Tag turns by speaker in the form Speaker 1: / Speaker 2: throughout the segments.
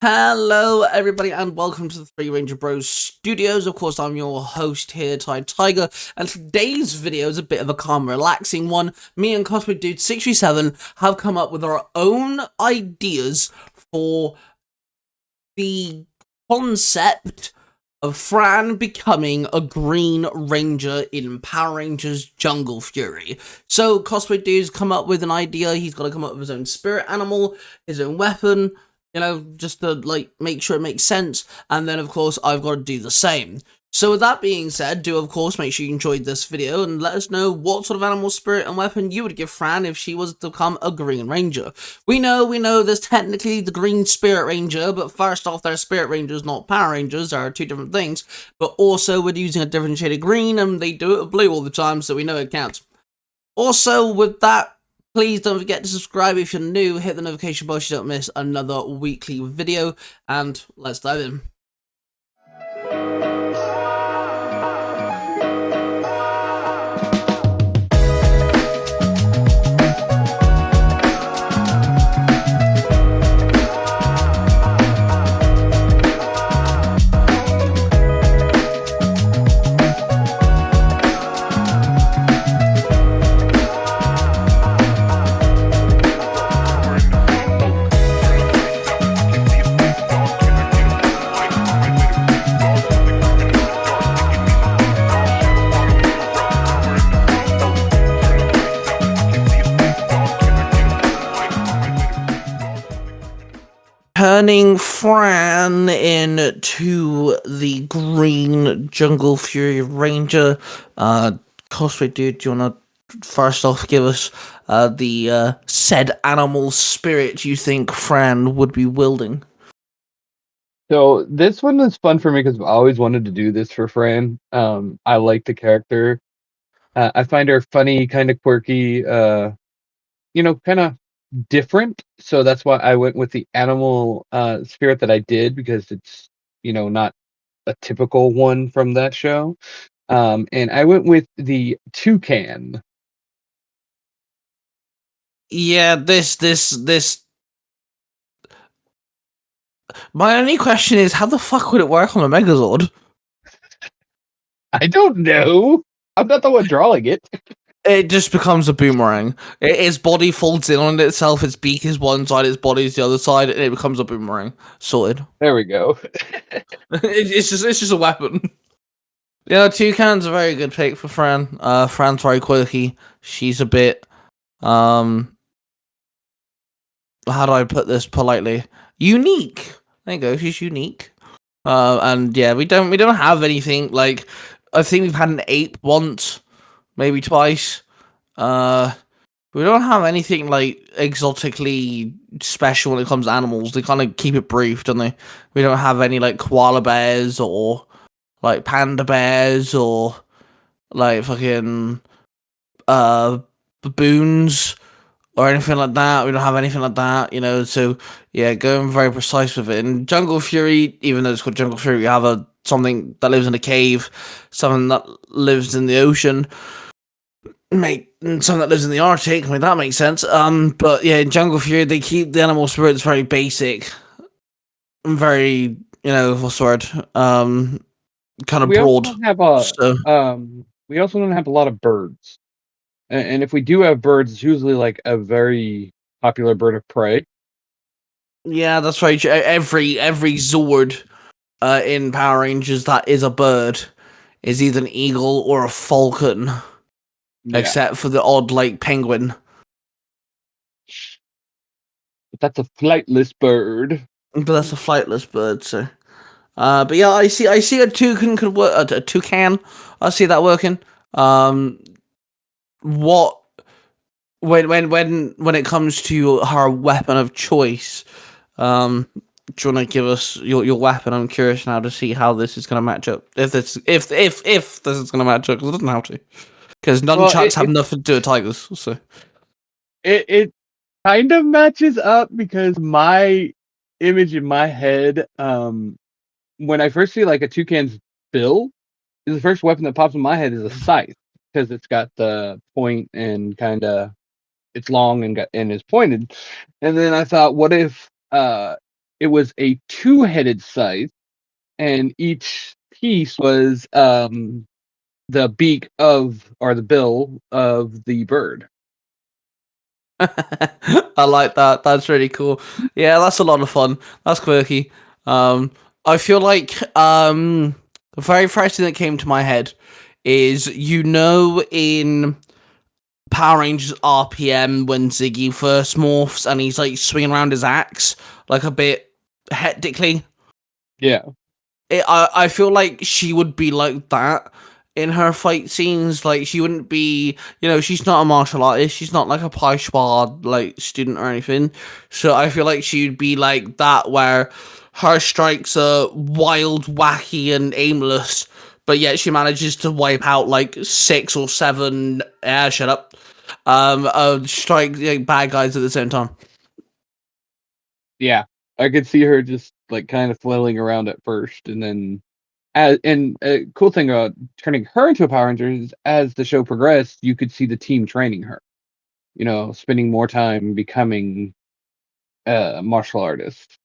Speaker 1: Hello, everybody, and welcome to the Three Ranger Bros Studios. Of course, I'm your host here, Tai Tiger, and today's video is a bit of a calm, relaxing one. Me and Cosmic Dude 67 have come up with our own ideas for the concept of Fran becoming a Green Ranger in Power Rangers Jungle Fury. So, Cosmic Dude's come up with an idea. He's got to come up with his own spirit animal, his own weapon, just to, make sure it makes sense. And then, of course, I've got to do the same. So with that being said, do, of course, make sure you enjoyed this video and let us know what sort of animal, spirit, and weapon you would give Fran if she was to become a Green Ranger. We know there's technically the Green Spirit Ranger, but first off, they're Spirit Rangers, not Power Rangers. They are two different things. But also, we're using a different shade of green, and they do it with blue all the time, so we know it counts. Also, with that, please don't forget to subscribe if you're new, hit the notification bell so you don't miss another weekly video, and let's dive in. Turning Fran into the Green Jungle Fury Ranger. Cosplay Dude, do you want to first off give us the said animal spirit you think Fran would be wielding?
Speaker 2: So this one is fun for me because I've always wanted to do this for Fran. I like the character. I find her funny, kind of quirky, kind of different. So that's why I went with the animal spirit that I did, because it's, not a typical one from that show. And I went with the toucan.
Speaker 1: Yeah, this. My only question is, how the fuck would it work on a Megazord?
Speaker 2: I don't know. I'm not the one drawing it.
Speaker 1: It just becomes a boomerang. Its body folds in on itself, its beak is one side, its body is the other side, and it becomes a boomerang. Sorted.
Speaker 2: There we go.
Speaker 1: It's just a weapon. Yeah, Toucan's a very good pick for Fran. Fran's very quirky. She's a bit, how do I put this politely? Unique. There you go. She's unique. And yeah, we don't have anything like. I think we've had an ape once, maybe twice. We don't have anything like exotically special when it comes to animals. They kind of keep it brief, don't they? We don't have any like koala bears or like panda bears or like fucking baboons or anything like that. We don't have anything like that, so yeah, going very precise with it. In Jungle Fury, even though it's called Jungle Fury, we have something that lives in a cave, something that lives in the ocean, something that lives in the Arctic. I mean, that makes sense. But yeah, in Jungle Fury, they keep the animal spirits very basic, very, what's the word? Kind of broad.
Speaker 2: We also don't have a lot of birds. And if we do have birds, it's usually like a very popular bird of prey.
Speaker 1: Yeah, that's right. Every Zord in Power Rangers that is a bird is either an eagle or a falcon, except for the odd like penguin.
Speaker 2: But that's a flightless bird.
Speaker 1: But that's a flightless bird. So, but yeah, I see a toucan could work. A toucan, I see that working. What when it comes to her weapon of choice, do you want to give us your weapon? I'm curious now to see how this is going to match up. If this is going to match up, because it doesn't have to. Because nunchucks have nothing to do with tigers. So
Speaker 2: it kind of matches up, because my image in my head, when I first see like a toucan's bill, the first weapon that pops in my head is a scythe, because it's got the point and kind of it's long and is pointed. And then I thought, what if it was a two-headed scythe, and each piece was the beak of or the bill of the bird.
Speaker 1: I like that. That's really cool. Yeah, that's a lot of fun. That's quirky. I feel like the very first thing that came to my head is in Power Rangers RPM when Ziggy first morphs and he's like swinging around his axe like a bit hectically.
Speaker 2: Yeah.
Speaker 1: I feel like she would be like that in her fight scenes. Like she wouldn't be, she's not a martial artist. She's not like a Pai like student or anything. So I feel like she'd be like that, where her strikes are wild, wacky, and aimless, but yet she manages to wipe out like 6 or 7. Shut up. Strike bad guys at the same time.
Speaker 2: Yeah, I could see her just like kind of flailing around at first, and then, and a cool thing about turning her into a Power Ranger is as the show progressed, you could see the team training her. Spending more time becoming a martial artist.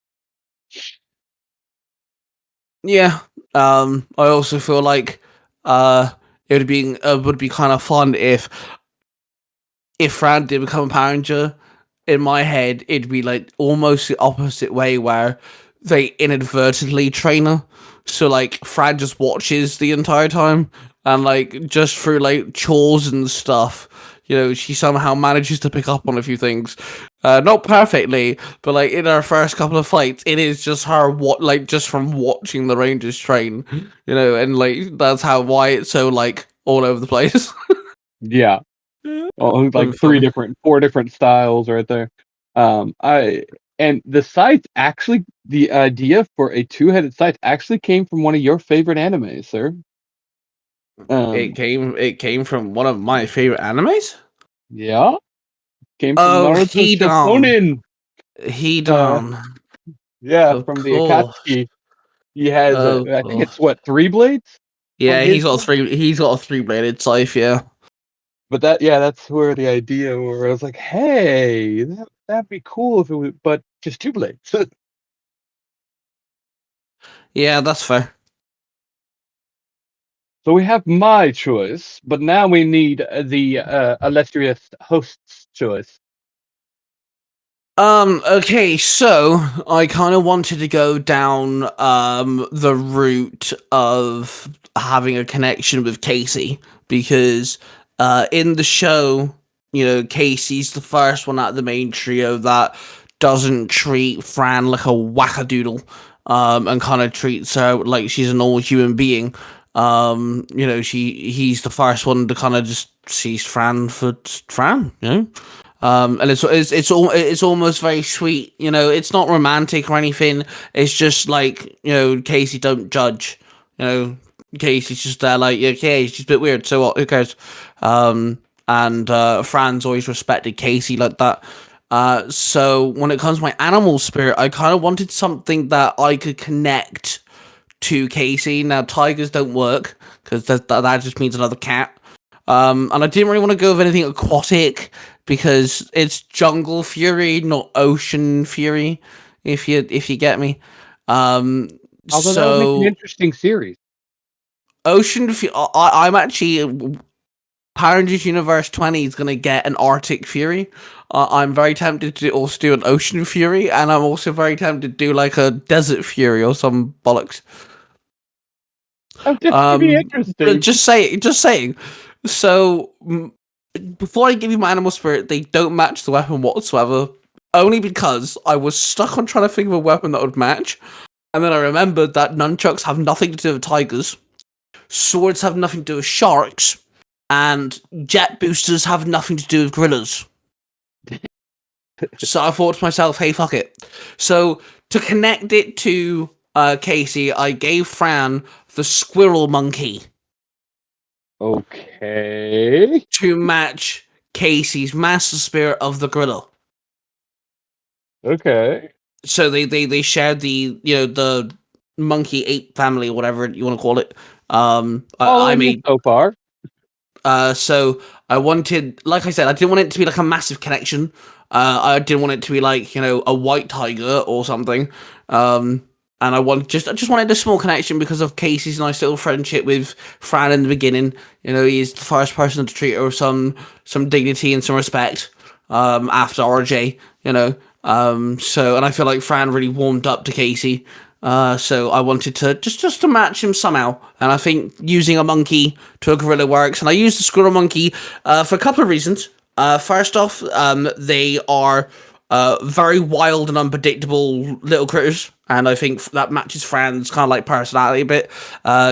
Speaker 1: Yeah. I also feel like it would be kind of fun if Fran did become a Power Ranger. In my head, it'd be like almost the opposite way, where they inadvertently train her. So like Fran just watches the entire time, and like just through like chores and stuff, she somehow manages to pick up on a few things. Not perfectly, but like in our first couple of fights, it is just her just from watching the Rangers train, and like that's why it's so like all over the place.
Speaker 2: Yeah. Oh, like
Speaker 1: Funny.
Speaker 2: 4 different styles right there. I and the scythe actually, the idea for a two-headed scythe actually came from one of your favorite animes, sir.
Speaker 1: It came from one of my favorite animes.
Speaker 2: Yeah, came from
Speaker 1: Oh,
Speaker 2: Naruto Shippuden. Uh,
Speaker 1: Hedon.
Speaker 2: yeah,
Speaker 1: Of
Speaker 2: from the
Speaker 1: course.
Speaker 2: Akatsuki. He has
Speaker 1: Of
Speaker 2: I think it's
Speaker 1: course.
Speaker 2: what, 3 blades on
Speaker 1: Yeah,
Speaker 2: his.
Speaker 1: he's got a 3-bladed scythe, yeah.
Speaker 2: But that's where the idea where I was like, hey, that'd be cool if it was, but just 2 blades.
Speaker 1: Yeah, that's fair.
Speaker 2: So we have my choice, but now we need the illustrious host's choice.
Speaker 1: Okay, so I kind of wanted to go down the route of having a connection with Casey, because in the show, Casey's the first one out of the main trio that doesn't treat Fran like a wackadoodle, and kind of treats her like she's a normal human being. He's the first one to kind of just sees Fran for Fran, and it's almost very sweet. It's not romantic or anything. It's just like, Casey don't judge. Casey's just there like, okay, she's a bit weird. So what? Who cares? And Fran's always respected Casey like that. So when it comes to my animal spirit, I kind of wanted something that I could connect to Casey. Now tigers don't work because that just means another cat. And I didn't really want to go with anything aquatic because it's jungle fury, not ocean fury. If you get me.
Speaker 2: Although that would make an
Speaker 1: So
Speaker 2: interesting series.
Speaker 1: ocean. I'm actually Power Rangers Universe 20 is gonna get an Arctic Fury. I'm very tempted to also do an Ocean Fury, and I'm also very tempted to do like a Desert Fury or some bollocks.
Speaker 2: Oh, this could be interesting.
Speaker 1: Just saying. So before I give you my animal spirit, they don't match the weapon whatsoever. Only because I was stuck on trying to think of a weapon that would match, and then I remembered that nunchucks have nothing to do with tigers, swords have nothing to do with sharks, and jet boosters have nothing to do with gorillas. So I thought to myself, hey, fuck it. So to connect it to Casey, I gave Fran the squirrel monkey.
Speaker 2: Okay.
Speaker 1: To match Casey's master spirit of the gorilla.
Speaker 2: Okay.
Speaker 1: So they shared the monkey ape family, whatever you want to call it. I
Speaker 2: Following you
Speaker 1: made
Speaker 2: so far.
Speaker 1: so I wanted, like I said, I didn't want it to be like a massive connection. I didn't want it to be like, you know, a white tiger or something. And I just wanted a small connection because of Casey's nice little friendship with Fran in the beginning. You know, he's the first person to treat her with some dignity and some respect. After RJ, you know. So, and I feel like Fran really warmed up to Casey. So I wanted to just to match him somehow, and I think using a monkey to a gorilla works. And I used the squirrel monkey for a couple of reasons. First off, they are very wild and unpredictable little critters, and I think that matches Fran's kind of like personality a bit.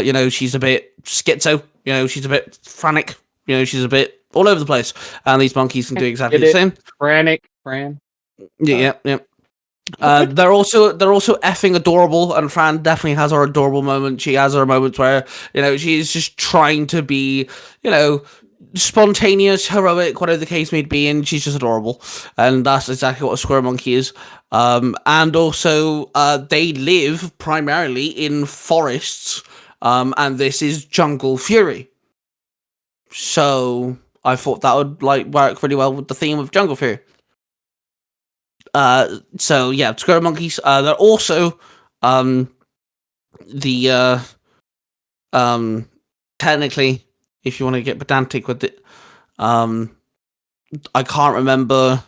Speaker 1: You know, she's a bit schizo. You know, she's a bit frantic. You know, she's a bit all over the place, and these monkeys can do exactly the same.
Speaker 2: Frantic, Fran.
Speaker 1: Yeah. They're also effing adorable, and Fran definitely has her adorable moment. She has her moments where, you know, she's just trying to be, you know, spontaneous, heroic, whatever the case may be, and she's just adorable. And that's exactly what a squirrel monkey is. And also, they live primarily in forests, and this is jungle fury. So I thought that would like work really well with the theme of jungle fury. So yeah, squirrel monkeys. They're also the technically, if you want to get pedantic with it, I can't remember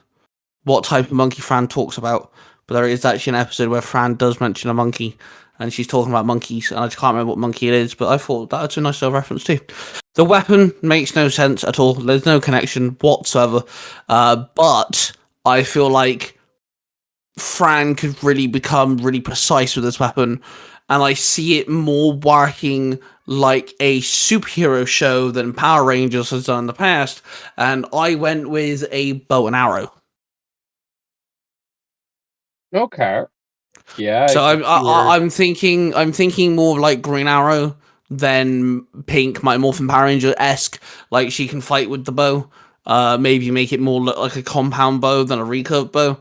Speaker 1: what type of monkey Fran talks about, but there is actually an episode where Fran does mention a monkey, and she's talking about monkeys, and I just can't remember what monkey it is, but I thought that was a nice little reference too. The weapon makes no sense at all. There's no connection whatsoever. But I feel like Fran could really become really precise with this weapon, and I see it more working like a superhero show than Power Rangers has done in the past, and I went with a bow and arrow.
Speaker 2: Okay. Yeah.
Speaker 1: So I'm thinking more like Green Arrow than Pink, my Morphin Power Ranger-esque. Like, she can fight with the bow. Maybe make it more look like a compound bow than a recurve bow.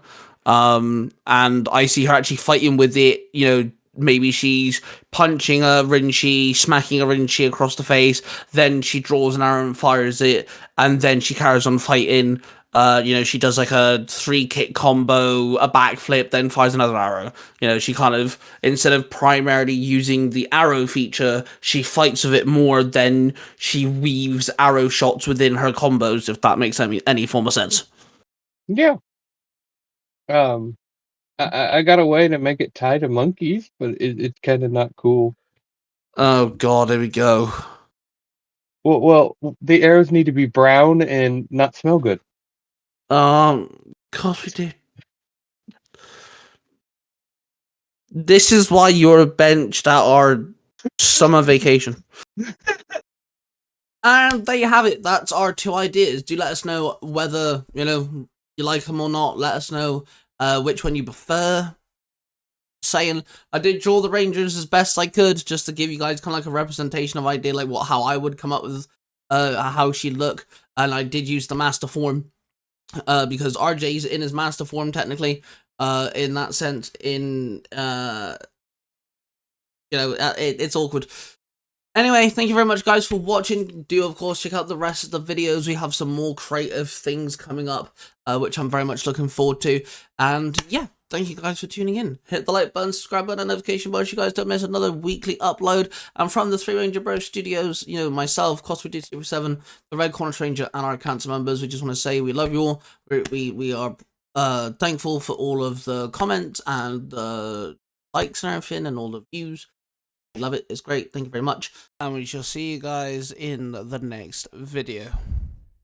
Speaker 1: And I see her actually fighting with it, you know, maybe she's punching a Rinchi, smacking a Rinchi across the face, then she draws an arrow and fires it, and then she carries on fighting. You know, she does like a 3-kick combo, a backflip, then fires another arrow. You know, she kind of, instead of primarily using the arrow feature, she fights with it more than she weaves arrow shots within her combos, if that makes any form of sense.
Speaker 2: Yeah. I got a way to make it tie to monkeys, but it's kind of not cool.
Speaker 1: Oh god, here we go.
Speaker 2: Well, the arrows need to be brown and not smell good.
Speaker 1: Gosh, we did. This is why you're benched at our summer vacation. And there you have it. That's our 2 ideas. Do let us know whether, you know, you like them or not. Let us know which one you prefer. Saying I did draw the Rangers as best I could, just to give you guys kind of like a representation of idea, like how I would come up with how she'd look. And I did use the master form. Because RJ's in his master form technically, in that sense, you know, it's awkward. Anyway, thank you very much, guys, for watching. Do, of course, check out the rest of the videos. We have some more creative things coming up, which I'm very much looking forward to. And, yeah, thank you guys for tuning in. Hit the like button, subscribe button, and notification button so you guys don't miss another weekly upload. And from the 3 Ranger Bros Studios, you know, myself, Cosby7, the Red Cornish Ranger, and our council members, we just want to say we love you all. We are thankful for all of the comments and the likes and everything and all the views. Love it. It's great. Thank you very much. And we shall see you guys in the next video.